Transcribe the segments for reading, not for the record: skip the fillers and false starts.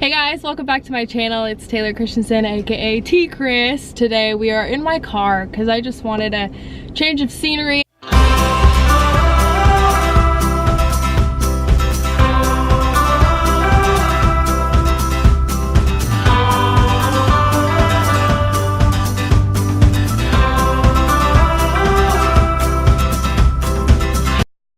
Hey guys, welcome back to my channel. It's Taylor Christensen, aka T Chris. Today we are in my car because I just wanted a change of scenery.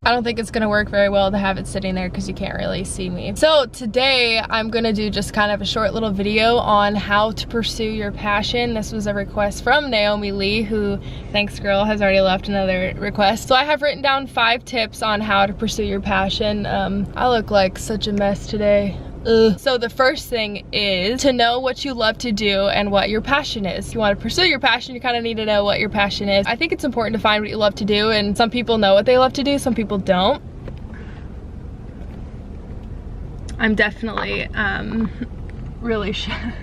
I don't think it's gonna work very well to have it sitting there because you can't really see me. So today I'm gonna do just kind of a short little video on how to pursue your passion. This was a request from Naomi Lee, who, thanks girl, has already left another request. So I have written down 5 tips on how to pursue your passion. I look like such a mess today. Ugh. So the first thing is to know what you love to do and what your passion is. If you want to pursue your passion, you kind of need to know what your passion is. I think it's important to find what you love to do, and some people know what they love to do, some people don't. I'm definitely really shy.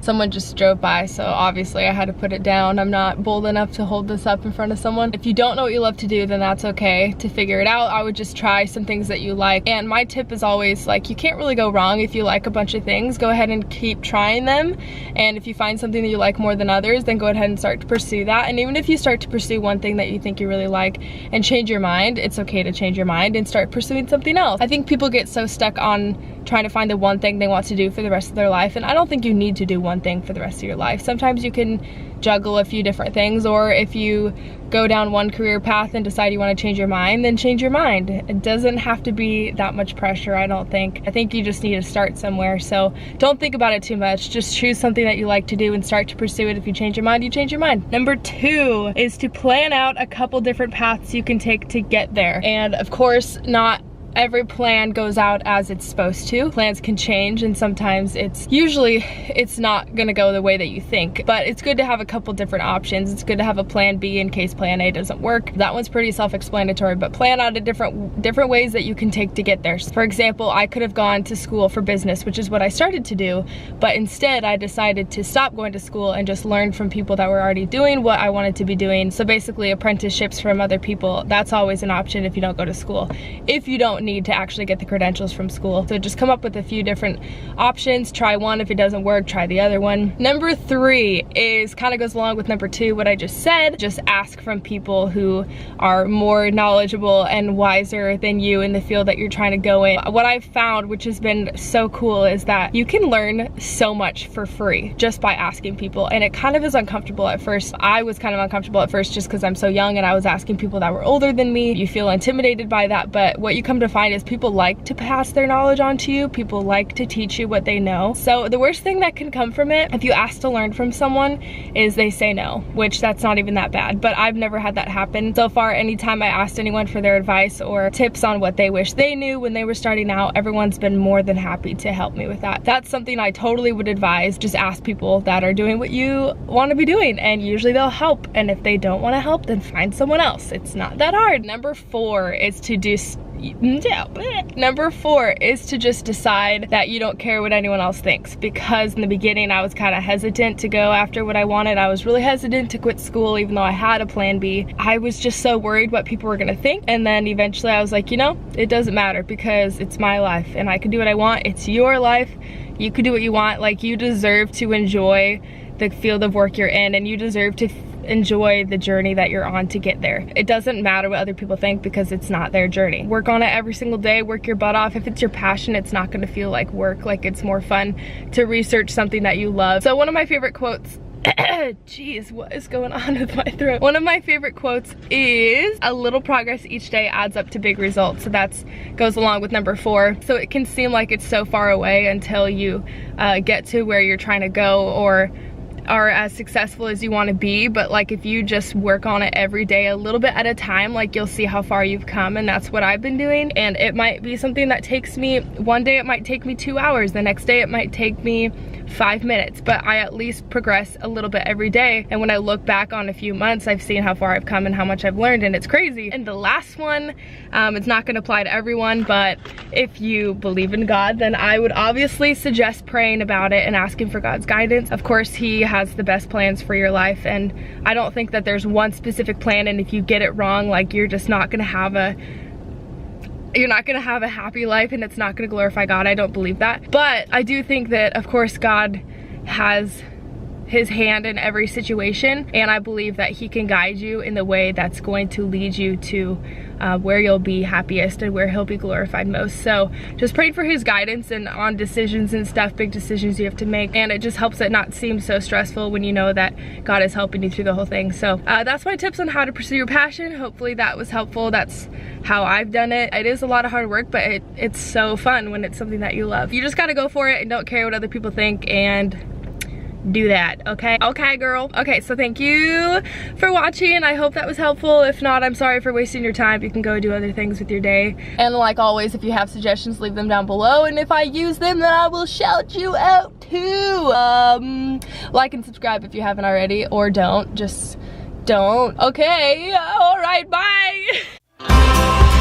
Someone just drove by, so obviously I had to put it down. I'm not bold enough to hold this up in front of someone. If you don't know what you love to do, then that's okay. To figure it out, I would just try some things that you like. And my tip is always, like, you can't really go wrong if you like a bunch of things. Go ahead and keep trying them. And if you find something that you like more than others, then go ahead and start to pursue that. And even if you start to pursue one thing that you think you really like and change your mind, it's okay to change your mind and start pursuing something else. I think people get so stuck on trying to find the one thing they want to do for the rest of their life, and I don't think you need to do one thing for the rest of your life. Sometimes you can juggle a few different things, or if you go down one career path and decide you want to change your mind, then change your mind. It doesn't have to be that much pressure, I don't think. I think you just need to start somewhere, so don't think about it too much. Just choose something that you like to do and start to pursue it. If you change your mind, you change your mind. Number 2 is to plan out a couple different paths you can take to get there. And of course, not every plan goes out as it's supposed to. Plans can change, and sometimes it's not gonna go the way that you think, but it's good to have a couple different options. It's good to have a plan B in case plan A doesn't work. That one's pretty self-explanatory, but plan out a different ways that you can take to get there. For example, I could have gone to school for business, which is what I started to do, but instead I decided to stop going to school and just learn from people that were already doing what I wanted to be doing. So basically apprenticeships from other people, that's always an option if you don't go to school, if you don't need to actually get the credentials from school. So just come up with a few different options, try one. If it doesn't work, try the other one. Number 3 is kind of goes along with number 2, what I just said. Just ask from people who are more knowledgeable and wiser than you in the field that you're trying to go in. What I've found, which has been so cool, is that you can learn so much for free just by asking people, and it kind of is uncomfortable at first. I was kind of uncomfortable at first just because I'm so young and I was asking people that were older than me. You feel intimidated by that, but what you come to find is people like to pass their knowledge on to you. People like to teach you what they know. So the worst thing that can come from it, if you ask to learn from someone, is they say no, which that's not even that bad, but I've never had that happen. So far, anytime I asked anyone for their advice or tips on what they wish they knew when they were starting out, everyone's been more than happy to help me with that. That's something I totally would advise. Just ask people that are doing what you want to be doing, and usually they'll help. And if they don't want to help, then find someone else. It's not that hard. Number 4 is to just decide that you don't care what anyone else thinks, because in the beginning I was kind of hesitant to go after what I wanted. I was really hesitant to quit school even though I had a plan B. I was just so worried what people were gonna think, and then eventually I was like, you know, it doesn't matter because it's my life and I can do what I want. It's your life. You can do what you want. Like, you deserve to enjoy the field of work you're in, and you deserve to enjoy the journey that you're on to get there. It doesn't matter what other people think because it's not their journey. Work on it every single day, work your butt off. If it's your passion, it's not gonna feel like work. Like, it's more fun to research something that you love. So one of my favorite quotes, jeez, what is going on with my throat? One of my favorite quotes is, a little progress each day adds up to big results. So that goes along with number 4. So it can seem like it's so far away until you get to where you're trying to go, or are as successful as you want to be, but like, if you just work on it every day a little bit at a time, like, you'll see how far you've come. And that's what I've been doing. And it might be something that takes me, one day it might take me 2 hours, the next day it might take me 5 minutes, but I at least progress a little bit every day. And when I look back on a few months, I've seen how far I've come and how much I've learned, and it's crazy. And the last one, it's not gonna apply to everyone, but if you believe in God, then I would obviously suggest praying about it and asking for God's guidance. Of course, He has the best plans for your life, and I don't think that there's one specific plan, and if you get it wrong, like, you're just not gonna have you're not gonna have a happy life and it's not gonna glorify God. I don't believe that. But I do think that, of course, God has his hand in every situation, and I believe that he can guide you in the way that's going to lead you to where you'll be happiest and where he'll be glorified most. So just pray for his guidance and on decisions and stuff, big decisions you have to make, and it just helps it not seem so stressful when you know that God is helping you through the whole thing. So that's my tips on how to pursue your passion. Hopefully that was helpful. That's how I've done it. It is a lot of hard work, but it's so fun when it's something that you love. You just gotta go for it and don't care what other people think, and do that, okay? Okay, girl. Okay, so thank you for watching. I hope that was helpful. If not, I'm sorry for wasting your time. You can go do other things with your day. And like always, if you have suggestions, leave them down below. And if I use them, then I will shout you out too. Like and subscribe if you haven't already, or don't. Just don't. Okay, all right, bye.